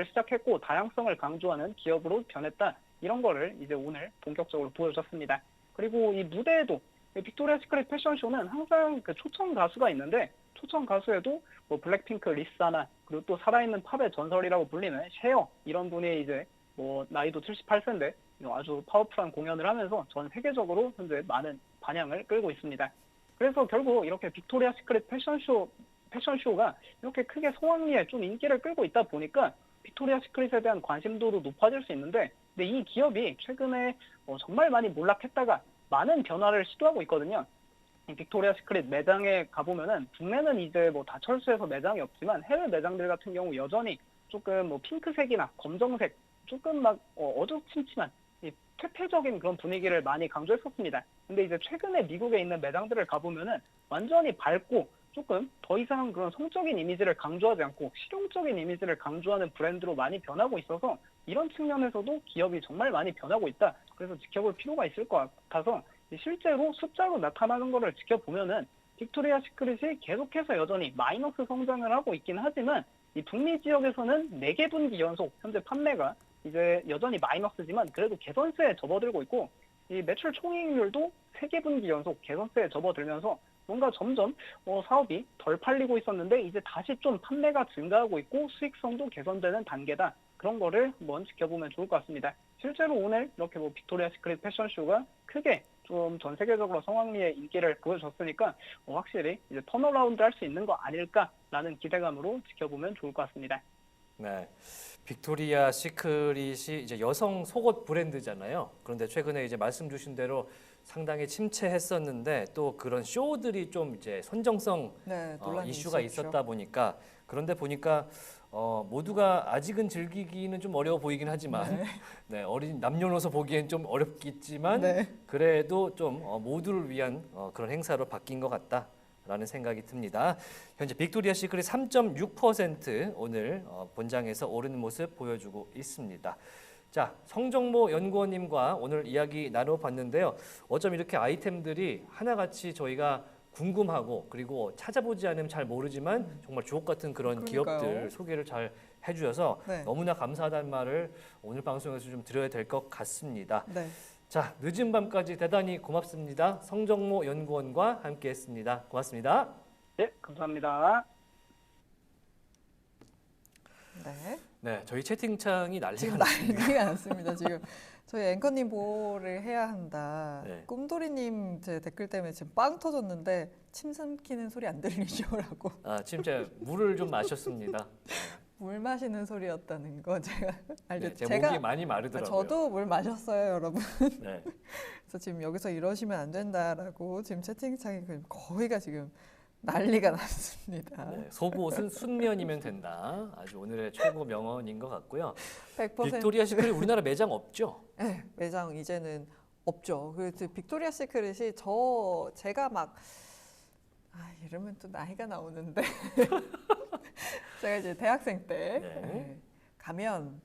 시작했고 다양성을 강조하는 기업으로 변했다. 이런 거를 이제 오늘 본격적으로 보여줬습니다. 그리고 이 무대에도 빅토리아 시크릿 패션쇼는 항상 그 초청 가수가 있는데 초청 가수에도 뭐 블랙핑크 리사나 그리고 또 살아있는 팝의 전설이라고 불리는 셰어 이런 분이 이제 뭐 나이도 78세인데 아주 파워풀한 공연을 하면서 전 세계적으로 현재 많은 반향을 끌고 있습니다. 그래서 결국 이렇게 빅토리아 시크릿 패션쇼가 이렇게 크게 소왕리에 좀 인기를 끌고 있다 보니까 빅토리아 시크릿에 대한 관심도도 높아질 수 있는데 근데 이 기업이 최근에 정말 많이 몰락했다가 많은 변화를 시도하고 있거든요. 이 빅토리아 시크릿 매장에 가보면은 국내는 이제 뭐 다 철수해서 매장이 없지만 해외 매장들 같은 경우 여전히 조금 뭐 핑크색이나 검정색 조금 막 어두침침한 이 퇴폐적인 그런 분위기를 많이 강조했었습니다. 근데 이제 최근에 미국에 있는 매장들을 가보면은 완전히 밝고 조금 더 이상 그런 성적인 이미지를 강조하지 않고 실용적인 이미지를 강조하는 브랜드로 많이 변하고 있어서 이런 측면에서도 기업이 정말 많이 변하고 있다. 그래서 지켜볼 필요가 있을 것 같아서 실제로 숫자로 나타나는 거를 지켜보면은 빅토리아 시크릿이 계속해서 여전히 마이너스 성장을 하고 있긴 하지만 이 북미 지역에서는 4개 분기 연속 현재 판매가 이제 여전히 마이너스지만 그래도 개선세에 접어들고 있고 이 매출 총이익률도 3개 분기 연속 개선세에 접어들면서 뭔가 점점 사업이 덜 팔리고 있었는데 이제 다시 좀 판매가 증가하고 있고 수익성도 개선되는 단계다. 그런 거를 한번 지켜보면 좋을 것 같습니다. 실제로 오늘 이렇게 뭐 빅토리아 시크릿 패션쇼가 크게 좀 전 세계적으로 성황리의 인기를 보여줬으니까 확실히 이제 턴어라운드 할 수 있는 거 아닐까라는 기대감으로 지켜보면 좋을 것 같습니다. 네. 빅토리아 시크릿이 이제 여성 속옷 브랜드잖아요. 그런데 최근에 이제 말씀 주신 대로 상당히 침체했었는데 또 그런 쇼들이 좀 이제 선정성 네, 논란이 이슈가 있었죠. 있었다 보니까 그런데 보니까 모두가 아직은 즐기기는 좀 어려워 보이긴 하지만 네, 어린 남녀노소 보기엔 좀 어렵겠지만 네. 그래도 좀 모두를 위한 그런 행사로 바뀐 것 같다라는 생각이 듭니다. 현재 빅토리아 시크릿 3.6% 오늘 본장에서 오르는 모습 보여주고 있습니다. 자, 성정모 연구원님과 오늘 이야기 나눠봤는데요. 어쩜 이렇게 아이템들이 하나같이 저희가 궁금하고 그리고 찾아보지 않으면 잘 모르지만 정말 주옥 같은 그런 그러니까요. 기업들 소개를 잘 해주셔서 네. 너무나 감사하다는 말을 오늘 방송에서 좀 드려야 될 것 같습니다. 네. 자, 늦은 밤까지 대단히 고맙습니다. 성정모 연구원과 함께했습니다. 고맙습니다. 네, 감사합니다. 네. 네, 저희 채팅창이 난리가 지금 났습니다. 난리가 났습니다. 지금 저희 앵커님 보호를 해야 한다. 네. 꿈돌이님 제 댓글 때문에 지금 빵 터졌는데 침 삼키는 소리 안 들리죠라고. 아, 지금 제가 물을 좀 마셨습니다. 물 마시는 소리였다는 거 제가 알죠. 네, 제 목이 많이 마르더라고요. 저도 물 마셨어요, 여러분. 네. 그래서 지금 여기서 이러시면 안 된다라고 지금 채팅창이 거의가 지금 난리가 났습니다. 네, 속옷은 순면이면 된다. 아주 오늘의 최고 명언인 것 같고요. 100% 빅토리아 시크릿 우리나라 매장 없죠? 네, 매장 이제는 없죠. 그래서 빅토리아 시크릿이 제가 막 이러면 또 나이가 나오는데 제가 이제 대학생 때 네. 가면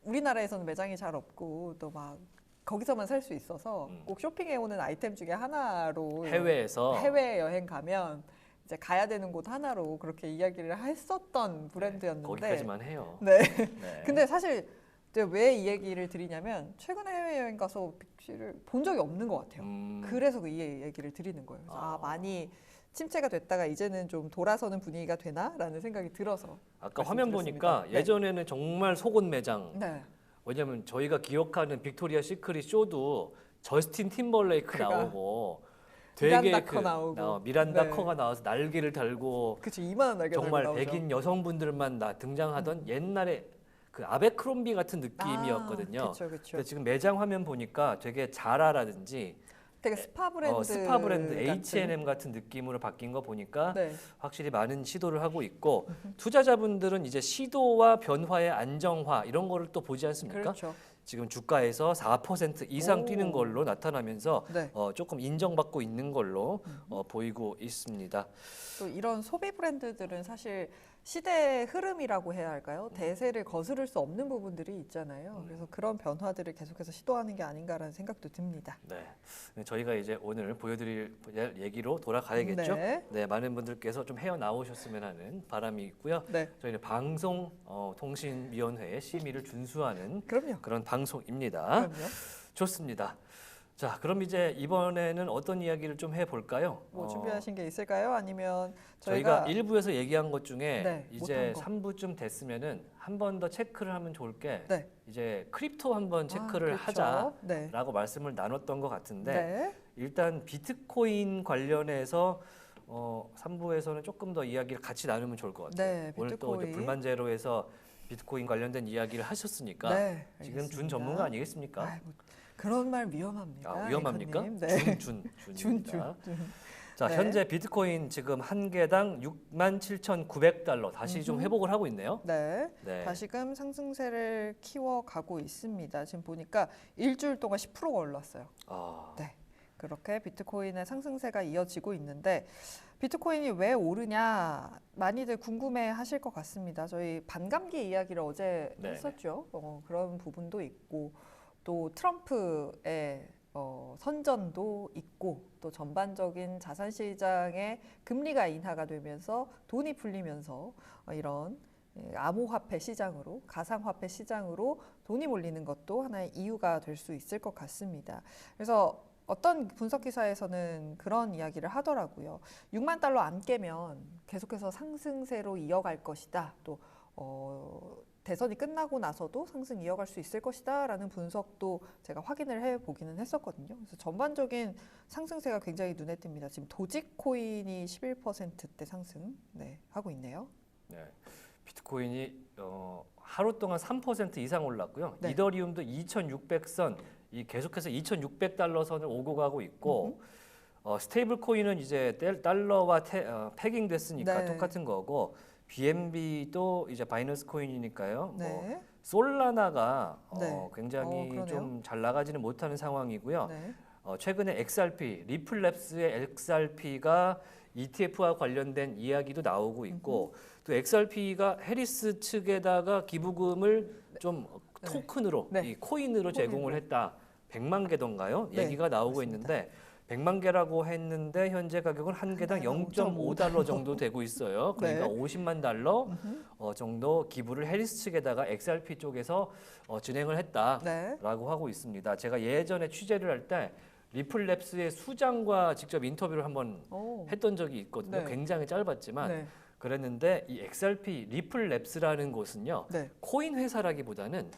우리나라에서는 매장이 잘 없고 또 막 거기서만 살 수 있어서 꼭 쇼핑해 오는 아이템 중에 하나로 해외에서 해외 여행 가면 이제 가야 되는 곳 하나로 그렇게 이야기를 했었던 브랜드였는데 거기까지만 해요. 네. 네. 근데 사실 왜 이 얘기를 드리냐면 최근에 해외여행 가서 빅시를 본 적이 없는 것 같아요. 그래서 이 얘기를 드리는 거예요. 그래서 많이 침체가 됐다가 이제는 좀 돌아서는 분위기가 되나라는 생각이 들어서 아까 화면 말씀드렸습니다. 보니까 예전에는 정말 속옷 매장. 네. 왜냐하면 저희가 기억하는 빅토리아 시크릿 쇼도 저스틴 팀벌레이크 그가 나오고 되게 미란다 커 나오고. 미란다 네. 커가 나와서 날개를 달고 그치 2만 원 날개 정말 달고 나오죠. 백인 여성분들만 등장하던 옛날에 그 아베크롬비 같은 느낌이었거든요. 그렇죠, 그렇죠. 근데 지금 매장 화면 보니까 되게 자라라든지 되게 스파 브랜드, 스파 브랜드 같은. H&M 같은 느낌으로 바뀐 거 보니까 네. 확실히 많은 시도를 하고 있고 투자자분들은 이제 시도와 변화의 안정화 이런 거를 또 보지 않습니까? 그렇죠. 지금 주가에서 4% 이상 오. 뛰는 걸로 나타나면서 네. 조금 인정받고 있는 걸로 보이고 있습니다. 또 이런 소비 브랜드들은 사실 시대의 흐름이라고 해야 할까요? 대세를 거스를 수 없는 부분들이 있잖아요. 그래서 그런 변화들을 계속해서 시도하는 게 아닌가라는 생각도 듭니다. 네, 저희가 이제 오늘 보여드릴 얘기로 돌아가야겠죠. 네. 네, 많은 분들께서 좀 헤어 나오셨으면 하는 바람이 있고요. 네. 저희는 방송통신위원회의 심의를 준수하는 그럼요. 그런 방송입니다. 그럼요. 좋습니다. 자, 그럼 이제 이번에는 어떤 이야기를 좀 해볼까요? 뭐 준비하신 게 있을까요? 아니면 저희가 1부에서 얘기한 것 중에 네, 이제 못한 3부쯤 됐으면은 한 번 더 체크를 하면 좋을 게 네. 이제 크립토 한번 체크를 그렇죠. 하자라고 네. 말씀을 나눴던 것 같은데 네. 일단 비트코인 관련해서 3부에서는 조금 더 이야기를 같이 나누면 좋을 것 같아요. 네, 오늘 또 이제 비트코인. 불만제로에서 비트코인 관련된 이야기를 하셨으니까 네, 지금 준 알겠습니다. 전문가 아니겠습니까? 아이고, 그런 말 위험합니다. 위험합니까? 앵커님. 네. 준입니다. 준. 자, 네. 현재 비트코인 지금 한 개당 67,900달러 다시 좀 회복을 하고 있네요. 네. 네. 다시금 상승세를 키워가고 있습니다. 지금 보니까 일주일 동안 10%가 올랐어요. 아, 네. 그렇게 비트코인의 상승세가 이어지고 있는데 비트코인이 왜 오르냐 많이들 궁금해 하실 것 같습니다. 저희 반감기 이야기를 어제 네네. 했었죠. 그런 부분도 있고 또 트럼프의 선전도 있고 또 전반적인 자산 시장의 금리가 인하가 되면서 돈이 풀리면서 이런 암호화폐 시장으로 가상화폐 시장으로 돈이 몰리는 것도 하나의 이유가 될 수 있을 것 같습니다. 그래서 어떤 분석 기사에서는 그런 이야기를 하더라고요. 6만 달러 안 깨면 계속해서 상승세로 이어갈 것이다. 또 대선이 끝나고 나서도 상승 이어갈 수 있을 것이다 라는 분석도 제가 확인을 해보기는 했었거든요. 그래서 전반적인 상승세가 굉장히 눈에 띕니다. 지금 도지코인이 11%대 상승 하고 있네요. 네. 비트코인이 하루 동안 3% 이상 올랐고요. 네. 이더리움도 2,600선, 계속해서 2,600달러 선을 오고 가고 있고 스테이블 코인은 이제 달러와 패깅 됐으니까 네. 똑같은 거고 BNB도 이제 바이낸스 코인이니까요. 네. 뭐 솔라나가 네. 굉장히 그러네요. 좀 잘 나가지는 못하는 상황이고요. 네. 최근에 XRP, 리플랩스의 XRP가 ETF와 관련된 이야기도 나오고 있고 또 XRP가 해리스 측에다가 기부금을 좀 네. 토큰으로 네. 이 코인으로 제공을 했다. 100만 개던가요? 네, 얘기가 나오고 맞습니다. 있는데 100만 개라고 했는데 현재 가격은 한 개당 0.5달러 정도 되고 있어요. 그러니까 네. 50만 달러 정도 기부를 해리스 측에다가 XRP 쪽에서 진행을 했다라고 네. 하고 있습니다. 제가 예전에 취재를 할 때 리플랩스의 수장과 직접 인터뷰를 한번 오. 했던 적이 있거든요. 네. 굉장히 짧았지만 네. 그랬는데 이 XRP 리플랩스라는 곳은요. 네. 코인 회사라기보다는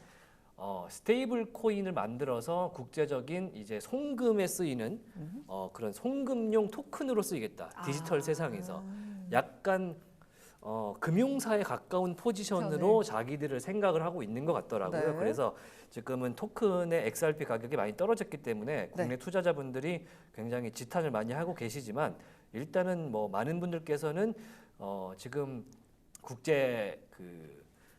스테이블 코인을 만들어서 국제적인 이제 송금에 쓰이는 그런 송금용 토큰으로 쓰이겠다. 디지털 세상에서 약간 금융사에 가까운 포지션으로 자기들을 생각을 하고 있는 것 같더라고요. 네. 그래서 지금은 토큰의 XRP 가격이 많이 떨어졌기 때문에 국내 투자자분들이 굉장히 지탄을 많이 하고 계시지만 일단은 뭐 많은 분들께서는 지금 국제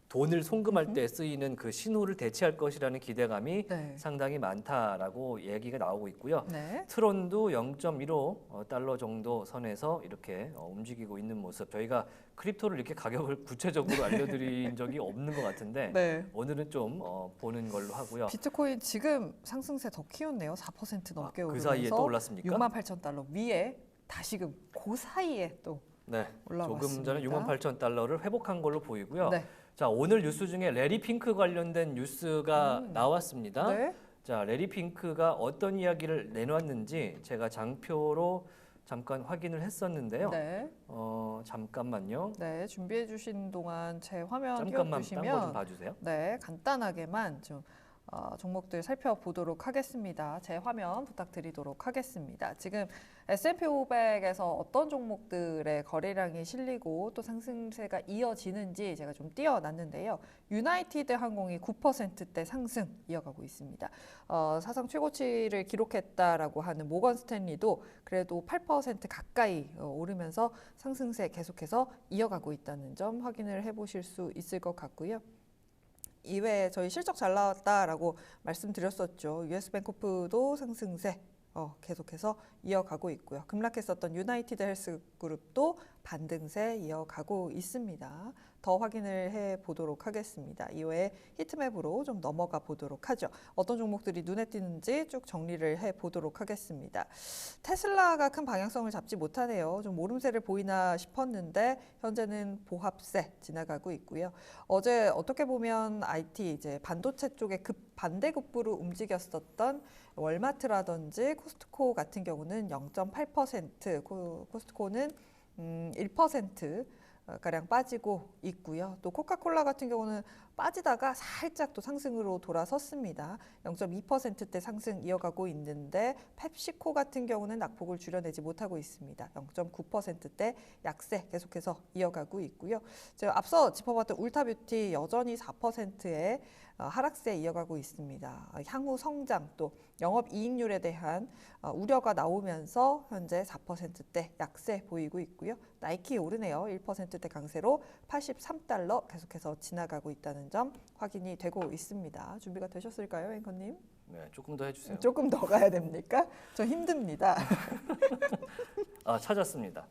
돈을 송금할 때 쓰이는 그 신호를 대체할 것이라는 기대감이 네. 상당히 많다라고 얘기가 나오고 있고요. 네. 트론도 0.15 달러 정도 선에서 이렇게 움직이고 있는 모습. 저희가 크립토를 이렇게 가격을 구체적으로 알려드린 적이 없는 것 같은데 네. 오늘은 좀 보는 걸로 하고요. 비트코인 지금 상승세 더 키웠네요. 4% 넘게 그 오르면서 사이에 또 올랐습니까? 68,000달러 위에 다시금 그 사이에 또 네, 올라왔습니다. 조금 전에 68,000달러를 회복한 걸로 보이고요. 네. 자, 오늘 뉴스 중에 레리 핑크 관련된 뉴스가 나왔습니다. 네. 자, 레리 핑크가 어떤 이야기를 내놨는지 제가 장표로 잠깐 확인을 했었는데요. 네. 잠깐만요. 네, 준비해 주신 동안 제 화면 잠깐만 띄워 딴 거 좀 주시면 봐주세요. 네, 간단하게만 좀 종목들 살펴보도록 하겠습니다. 제 화면 부탁드리도록 하겠습니다. 지금 S&P 500에서 어떤 종목들의 거래량이 실리고 또 상승세가 이어지는지 제가 좀 띄워놨는데요. 유나이티드 항공이 9%대 상승 이어가고 있습니다. 사상 최고치를 기록했다라고 하는 모건 스탠리도 그래도 8% 가까이 오르면서 상승세 계속해서 이어가고 있다는 점 확인을 해보실 수 있을 것 같고요. 이외에 저희 실적 잘 나왔다라고 말씀드렸었죠. US뱅코프도 상승세 계속해서 이어가고 있고요. 급락했었던 유나이티드 헬스그룹도 반등세 이어가고 있습니다. 더 확인을 해보도록 하겠습니다. 이외에 히트맵으로 좀 넘어가 보도록 하죠. 어떤 종목들이 눈에 띄는지 쭉 정리를 해보도록 하겠습니다. 테슬라가 큰 방향성을 잡지 못하네요. 좀 오름세를 보이나 싶었는데 현재는 보합세 지나가고 있고요. 어제 어떻게 보면 IT 이제 반도체 쪽에 반대급부로 움직였었던 월마트라든지 코스트코 같은 경우는 0.8%, 코스트코는 1% 가량 빠지고 있고요. 또 코카콜라 같은 경우는 빠지다가 살짝 또 상승으로 돌아섰습니다. 0.2%대 상승 이어가고 있는데 펩시코 같은 경우는 낙폭을 줄여내지 못하고 있습니다. 0.9%대 약세 계속해서 이어가고 있고요. 제가 앞서 짚어봤던 울타뷰티 여전히 4%의 하락세 이어가고 있습니다. 향후 성장 또 영업이익률에 대한 우려가 나오면서 현재 4%대 약세 보이고 있고요. 나이키 오르네요. 1%대 강세로 83달러 계속해서 지나가고 있다는 점 확인이 되고 있습니다. 준비가 되셨을까요, 앵커님? 네, 조금 더 해주세요. 조금 더 가야 됩니까? 저 힘듭니다. 찾았습니다.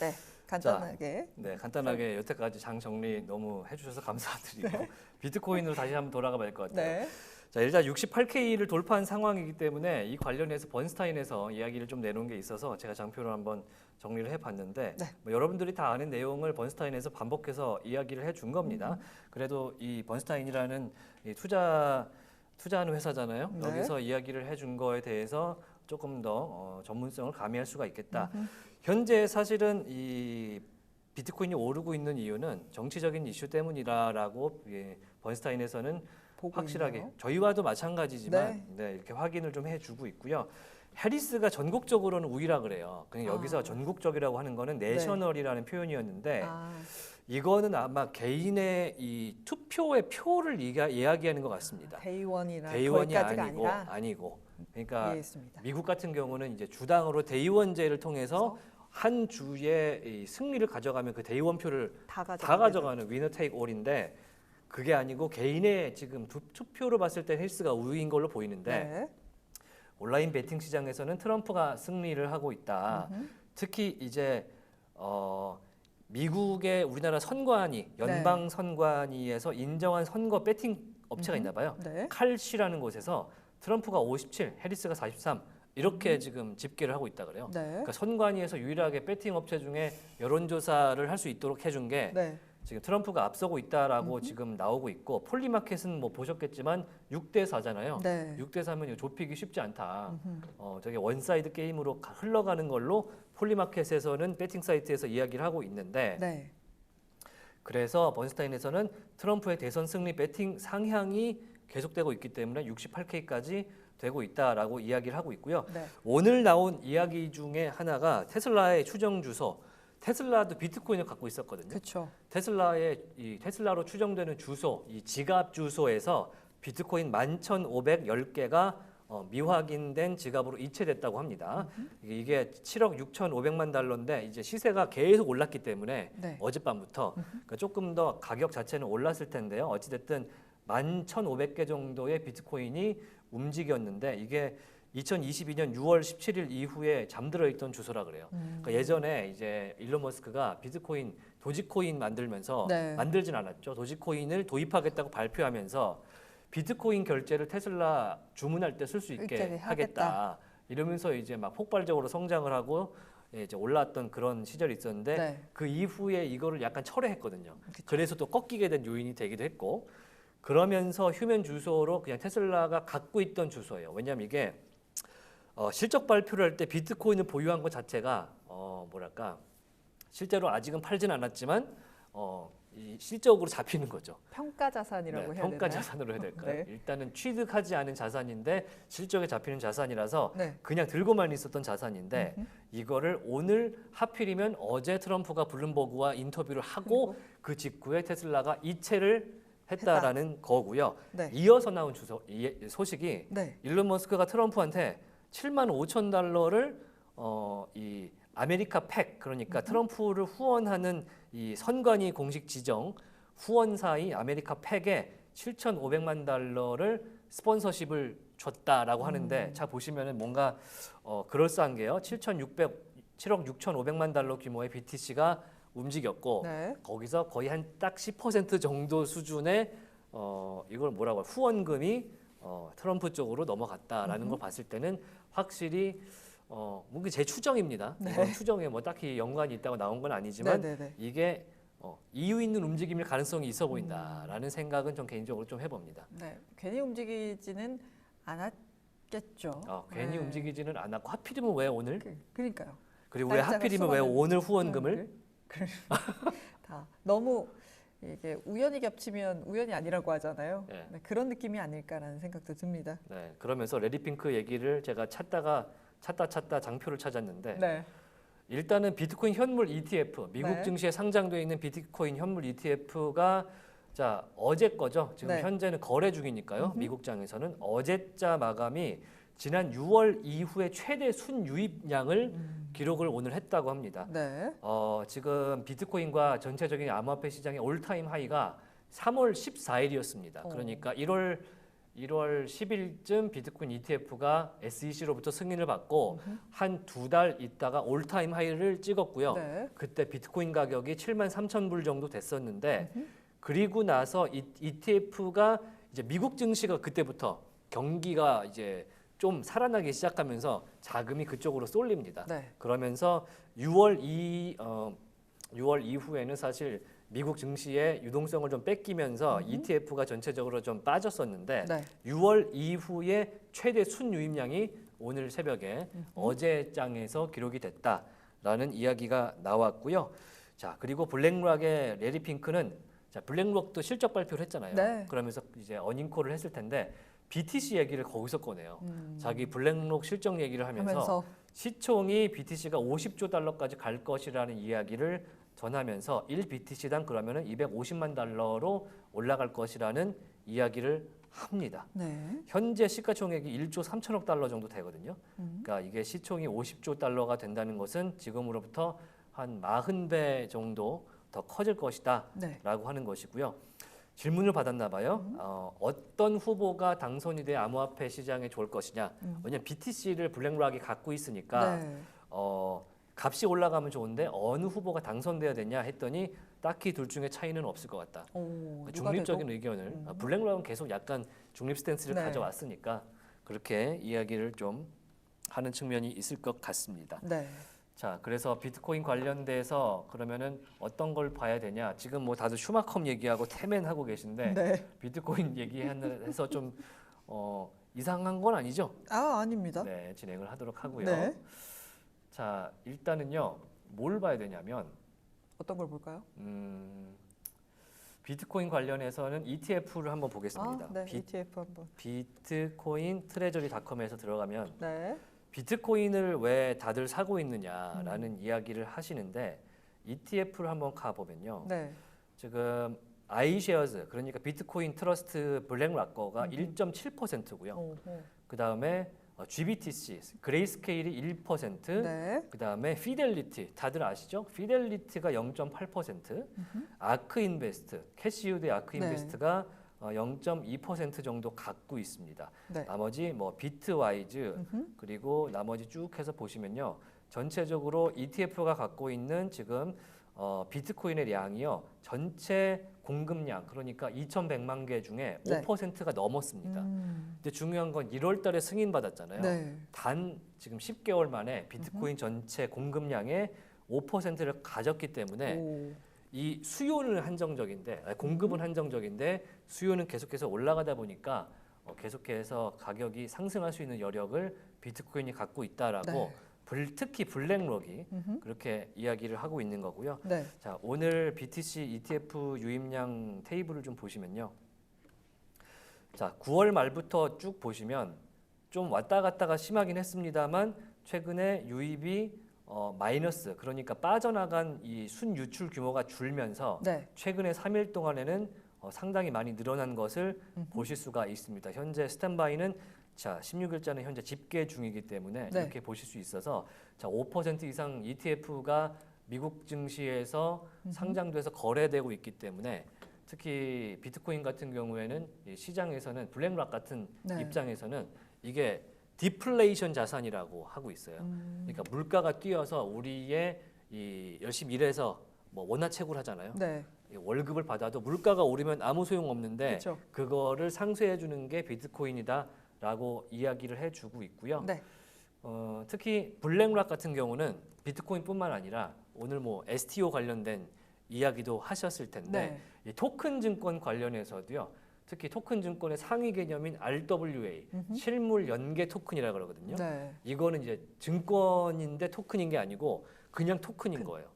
네, 간단하게. 네, 간단하게 여태까지 장 정리 너무 해주셔서 감사드리고 비트코인으로 다시 한번 돌아가 봐야 될 것 같아요. 네. 자, 일단 68K를 돌파한 상황이기 때문에 이 관련해서 번스타인에서 이야기를 좀 내놓은 게 있어서 제가 장표로 한번 정리를 해봤는데 뭐 여러분들이 다 아는 내용을 번스타인에서 반복해서 이야기를 해준 겁니다. 그래도 이 번스타인이라는 이 투자하는 회사잖아요. 네. 여기서 이야기를 해준 거에 대해서 조금 더 전문성을 가미할 수가 있겠다. 현재 사실은 이 비트코인이 오르고 있는 이유는 정치적인 이슈 때문이라고 번스타인에서는 확실하게 있네요. 저희와도 마찬가지지만 네, 이렇게 확인을 좀 해주고 있고요. 해리스가 전국적으로는 우위라 그래요. 그냥 여기서 전국적이라고 하는 거는 내셔널이라는 표현이었는데 이거는 아마 개인의 이 투표의 표를 이야기하는 것 같습니다. 대의원이나 대의원이 거기까지가 아니고 그러니까 이해했습니다. 미국 같은 경우는 이제 주당으로 대의원제를 통해서 한 주의 이 승리를 가져가면 그 대의원표를 다 다 가져가는 위너 테이크 올인데 그게 아니고 개인의 지금 투표로 봤을 때 헬스가 우위인 걸로 보이는데 네. 온라인 베팅 시장에서는 트럼프가 승리를 하고 있다. 특히 이제 미국의 우리나라 선관위, 연방 선관위에서 인정한 선거 배팅 업체가 있나 봐요. 네. 칼시라는 곳에서 트럼프가 57, 해리스가 43 이렇게 지금 집계를 하고 있다 그래요. 네. 그러니까 선관위에서 유일하게 배팅 업체 중에 여론조사를 할 수 있도록 해준 게 네. 지금 트럼프가 앞서고 있다라고 지금 나오고 있고 폴리마켓은 뭐 보셨겠지만 6대 4잖아요. 네. 6대 4면 좁히기 쉽지 않다. 저게 원사이드 게임으로 흘러가는 걸로 폴리마켓에서는 배팅 사이트에서 이야기를 하고 있는데 네. 그래서 번스타인에서는 트럼프의 대선 승리 배팅 상향이 계속되고 있기 때문에 68K까지 되고 있다라고 이야기를 하고 있고요. 네. 오늘 나온 이야기 중에 하나가 테슬라의 추정 주소. 테슬라도 비트코인을 갖고 있었거든요. 그렇죠. 테슬라의 이 테슬라로 추정되는 주소, 이 지갑 주소에서 비트코인 11,510개가 미확인된 지갑으로 이체됐다고 합니다. 이게 7억 6,500만 달러인데 이제 시세가 계속 올랐기 때문에 네. 어젯밤부터 그러니까 조금 더 가격 자체는 올랐을 텐데요. 어찌됐든 11,500개 정도의 비트코인이 움직였는데 이게 2022년 6월 17일 이후에 잠들어 있던 주소라 그래요. 그러니까 예전에 이제 일론 머스크가 비트코인, 도지코인 만들면서 네. 만들진 않았죠. 도지코인을 도입하겠다고 발표하면서 비트코인 결제를 테슬라 주문할 때 쓸 수 있게 있게 하겠다. 이러면서 이제 막 폭발적으로 성장을 하고 이제 올랐던 그런 시절이 있었는데 네. 그 이후에 이거를 약간 철회했거든요. 그래서 또 꺾이게 된 요인이 되기도 했고 그러면서 휴면 주소로 그냥 테슬라가 갖고 있던 주소예요. 왜냐하면 이게 실적 발표를 할 때 비트코인을 보유한 것 자체가 뭐랄까 실제로 아직은 팔진 않았지만 이 실적으로 잡히는 거죠. 평가 자산이라고 해야 평가 되나요? 자산으로 해야 될까요? 네. 일단은 취득하지 않은 자산인데 실적에 잡히는 자산이라서 네. 그냥 들고만 있었던 자산인데 이거를 오늘 하필이면 어제 트럼프가 블룸버그와 인터뷰를 하고 그 직후에 테슬라가 이체를 했다라는 거고요. 네. 이어서 나온 소식이 네. 일론 머스크가 트럼프한테 7만 5천 달러를 이 아메리카 팩 그러니까 트럼프를 후원하는 이 선관위 공식 지정 후원사인 아메리카 팩에 7,500만 달러를 스폰서십을 줬다라고 하는데 자 보시면은 뭔가 그럴싸한 게요. 7억 6,500만 달러 규모의 BTC가 움직였고 네. 거기서 거의 한 딱 10% 정도 수준의 이걸 뭐라고 후원금이 트럼프 쪽으로 넘어갔다라는 걸 봤을 때는 확실히 뭔가 제 추정입니다. 네. 이건 추정에 뭐 딱히 연관이 있다고 나온 건 아니지만 네, 네, 네. 이게 이유 있는 움직임일 가능성이 있어 보인다라는 생각은 좀 개인적으로 좀 해봅니다. 네. 괜히 움직이지는 않았겠죠. 괜히 네. 움직이지는 않았고 하필이면 왜 오늘? 그러니까요. 그리고 왜 날짜가 하필이면 왜 수많은 오늘 후원금을? 다 너무 이게 우연히 겹치면 우연이 아니라고 하잖아요. 네. 네, 그런 느낌이 아닐까라는 생각도 듭니다. 네, 그러면서 레리핑크 얘기를 제가 찾다 장표를 찾았는데 네. 일단은 비트코인 현물 ETF 미국 네. 증시에 상장되어 있는 비트코인 현물 ETF가 자 어제 거죠. 지금 네. 현재는 거래 중이니까요. 미국장에서는 어제자 마감이 지난 6월 이후에 최대 순유입량을 기록을 오늘 했다고 합니다. 네. 지금 비트코인과 전체적인 암호화폐 시장의 올타임 하이가 3월 14일이었습니다. 그러니까 1월 10일쯤 비트코인 ETF가 SEC로부터 승인을 받고 한 2달 있다가 올타임 하이를 찍었고요. 네. 그때 비트코인 가격이 73,000불 정도 됐었는데 그리고 나서 ETF가 이제 미국 증시가 그때부터 경기가 이제 좀 살아나기 시작하면서 자금이 그쪽으로 쏠립니다. 네. 그러면서 6월 이후에는 사실 미국 증시의 유동성을 좀 뺏기면서 ETF가 전체적으로 좀 빠졌었는데 네. 6월 이후에 최대 순유입량이 오늘 새벽에 어제장에서 기록이 됐다라는 이야기가 나왔고요. 자 그리고 블랙락의 레리 핑크는 자 블랙락도 실적 발표를 했잖아요. 네. 그러면서 이제 어닝콜을 했을 텐데 BTC 얘기를 거기서 꺼내요. 자기 블랙록 실적 얘기를 하면서 시총이 BTC가 50조 달러까지 갈 것이라는 이야기를 전하면서 1BTC당 그러면은 250만 달러로 올라갈 것이라는 이야기를 합니다. 네. 현재 시가총액이 1조 3천억 달러 정도 되거든요. 음. 그러니까 이게 시총이 50조 달러가 된다는 것은 지금으로부터 한 40배 정도 더 커질 것이다 네. 라고 하는 것이고요. 질문을 받았나 봐요. 어떤 후보가 당선이 돼 암호화폐 시장에 좋을 것이냐. 왜냐하면 BTC를 블랙락이 갖고 있으니까 네. 값이 올라가면 좋은데 어느 후보가 당선돼야 되냐 했더니 딱히 둘 중에 차이는 없을 것 같다. 오, 누가 중립적인 돼도? 의견을 블랙락은 계속 약간 중립 스탠스를 네. 가져왔으니까 그렇게 이야기를 좀 하는 측면이 있을 것 같습니다. 네. 자, 그래서 비트코인 관련돼서 그러면은 어떤 걸 봐야 되냐? 지금 뭐 다들 슈마컴 얘기하고 테멘 하고 계신데 네. 비트코인 얘기해서 좀 이상한 건 아니죠? 아, 아닙니다. 네, 진행을 하도록 하고요. 네. 자, 일단은요, 뭘 봐야 되냐면 어떤 걸 볼까요? 비트코인 관련해서는 ETF를 한번 보겠습니다. 아, 네. ETF 한번. 비트코인 트레저리닷컴에서 들어가면 네. 비트코인을 왜 다들 사고 있느냐라는 이야기를 하시는데 ETF를 한번 가보면요. 네. 지금 iShares 그러니까 비트코인 트러스트 블랙락거가 1.7%고요. 그 다음에 GBTC 그레이스케일이 1%, 네. 그 다음에 피델리티 다들 아시죠? 피델리티가 0.8%, 아크인베스트 캐시유드 아크인베스트가 0.2% 정도 갖고 있습니다. 네. 나머지 뭐 비트와이즈 그리고 나머지 쭉 해서 보시면요. 전체적으로 ETF가 갖고 있는 지금 비트코인의 양이요. 전체 공급량 그러니까 2,100만 개 중에 네. 5%가 넘었습니다. 근데 중요한 건 1월 달에 승인 받았잖아요. 네. 단 지금 10개월 만에 비트코인 전체 공급량의 5%를 가졌기 때문에 오. 이 수요는 한정적인데 공급은 한정적인데 수요는 계속해서 올라가다 보니까 계속해서 가격이 상승할 수 있는 여력을 비트코인이 갖고 있다라고 네. 특히 블랙록이 그렇게 이야기를 하고 있는 거고요. 네. 자, 오늘 BTC ETF 유입량 테이블을 좀 보시면요. 자, 9월 말부터 쭉 보시면 좀 왔다 갔다가 심하긴 했습니다만 최근에 유입이 마이너스 그러니까 빠져나간 이 순유출 규모가 줄면서 네. 최근에 3일 동안에는 상당히 많이 늘어난 것을 보실 수가 있습니다. 현재 스탠바이는 자 16일자는 현재 집계 중이기 때문에 네. 이렇게 보실 수 있어서 자 5% 이상 ETF가 미국 증시에서 상장돼서 거래되고 있기 때문에 특히 비트코인 같은 경우에는 이 시장에서는 블랙락 같은 네. 입장에서는 이게 디플레이션 자산이라고 하고 있어요. 그러니까 물가가 뛰어서 우리의 이 열심히 일해서 뭐 원화채굴 하잖아요. 네. 월급을 받아도 물가가 오르면 아무 소용 없는데 그렇죠. 그거를 상쇄해 주는 게 비트코인이다라고 이야기를 해주고 있고요. 네. 특히 블랙락 같은 경우는 비트코인뿐만 아니라 오늘 뭐 STO 관련된 이야기도 하셨을 텐데 이 토큰 증권 관련해서도요. 특히 토큰 증권의 상위 개념인 RWA 실물 연계 토큰이라 그러거든요. 네. 이거는 이제 증권인데 토큰인 게 아니고 그냥 토큰인 거예요.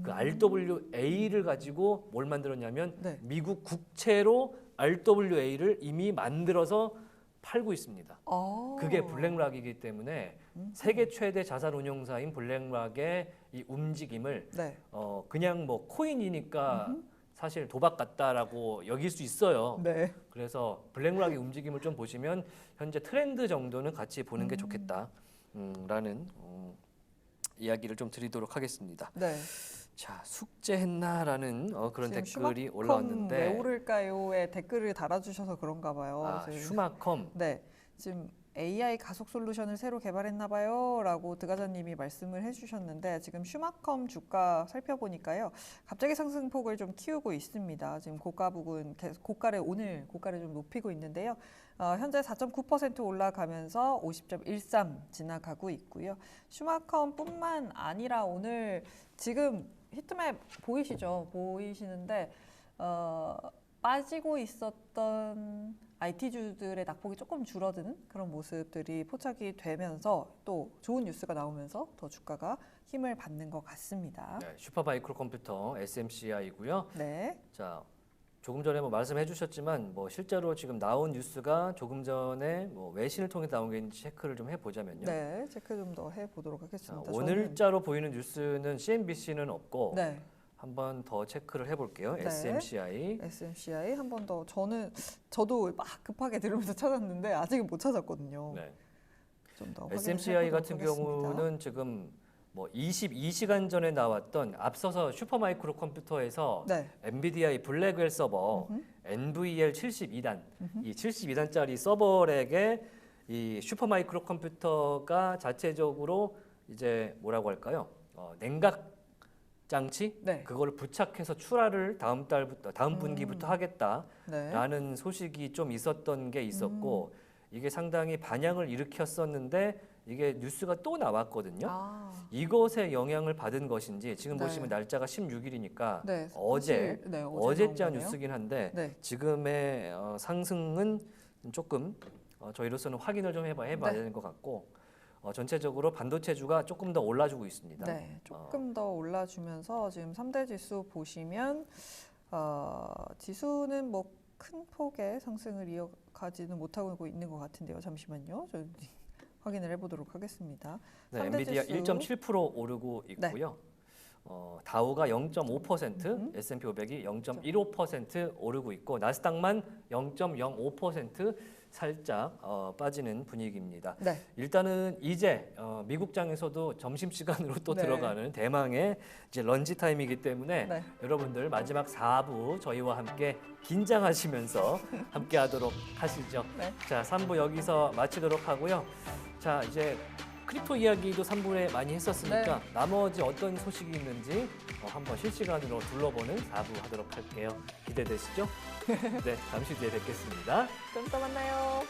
그 RWA를 가지고 뭘 만들었냐면 네. 미국 국채로 RWA를 이미 만들어서 팔고 있습니다. 그게 블랙락이기 때문에 세계 최대 자산 운용사인 블랙락의 이 움직임을 네. 그냥 뭐 코인이니까 사실 도박 같다라고 여길 수 있어요. 네. 그래서 블랙락의 움직임을 좀 보시면 현재 트렌드 정도는 같이 보는 게 좋겠다. 라는 이야기를 좀 드리도록 하겠습니다. 네. 자, 숙제했나라는 그런 지금 댓글이 슈마컴 올라왔는데 왜 오를까요에 댓글을 달아주셔서 그런가 봐요. 아, 지금. 슈마컴 네. 지금 AI 가속 솔루션을 새로 개발했나 봐요라고 드가자님이 말씀을 해주셨는데 지금 슈마컴 주가 살펴보니까요 갑자기 상승폭을 좀 키우고 있습니다. 지금 고가 부근 오늘 고가를 좀 높이고 있는데요. 현재 4.9% 올라가면서 50.13 지나가고 있고요. 슈마컴뿐만 아니라 오늘 지금 히트맵 보이시죠? 보이시는데 빠지고 있었던 IT주들의 낙폭이 조금 줄어드는 그런 모습들이 포착이 되면서 또 좋은 뉴스가 나오면서 더 주가가 힘을 받는 것 같습니다. 네, 슈퍼마이크로 컴퓨터 SMCI고요. 네. 자, 조금 전에 뭐 말씀해 주셨지만 뭐 실제로 지금 나온 뉴스가 조금 전에 뭐 외신을 통해 나온 게 있는지 체크를 좀 해보자면요. 네, 체크 좀 더 해보도록 자, 하겠습니다. 오늘자로 보이는 뉴스는 CNBC는 없고 네. 한번 더 체크를 해볼게요. 네. SMCI. SMCI 한 번 더. 저도 막 급하게 들으면서 찾았는데 아직은 못 찾았거든요. 네. 좀 더 SMCI 같은 경우는 지금 뭐 22시간 전에 나왔던 앞서서 슈퍼마이크로 컴퓨터에서 네. 엔비디아의 블랙웰 서버 음흠. NVL 72단 음흠. 이 72단짜리 서버렉에 이 슈퍼마이크로 컴퓨터가 자체적으로 이제 뭐라고 할까요? 냉각 장치 네. 그걸 부착해서 출하를 다음 분기부터 하겠다라는 네. 소식이 좀 있었던 게 있었고 이게 상당히 반향을 일으켰었는데 이게 뉴스가 또 나왔거든요. 아, 이것에 영향을 받은 것인지 지금 네. 보시면 날짜가 16일이니까 네. 어제 사실, 네, 어제자 나온 거네요. 뉴스긴 한데 네. 지금의 상승은 조금 저희로서는 확인을 좀 해봐야 네. 되는 것 같고 전체적으로 반도체주가 조금 더 올라주고 있습니다. 네, 조금 더 올라주면서 지금 3대 지수 보시면 지수는 뭐 큰 폭의 상승을 이어가지는 못하고 있는 것 같은데요. 잠시만요. 저 확인을 해보도록 하겠습니다. 네, 삼대 엔비디아 지수. 1.7% 오르고 있고요. 다우가 0.5%, S&P 500이 0.15% 오르고 있고 나스닥만 0.05% 살짝 빠지는 분위기입니다. 네, 일단은 이제 미국장에서도 점심시간으로 또 네. 들어가는 대망의 이제 런치 타임이기 때문에 네. 여러분들 마지막 4부 저희와 함께 긴장하시면서 함께 하도록 하시죠. 네. 자, 3부 여기서 마치도록 하고요. 자, 이제 크립토 이야기도 3부에 많이 했었으니까 나머지 어떤 소식이 있는지 한번 실시간으로 둘러보는 4부 하도록 할게요. 기대되시죠? 네, 잠시 뒤에 뵙겠습니다. 좀 더 만나요.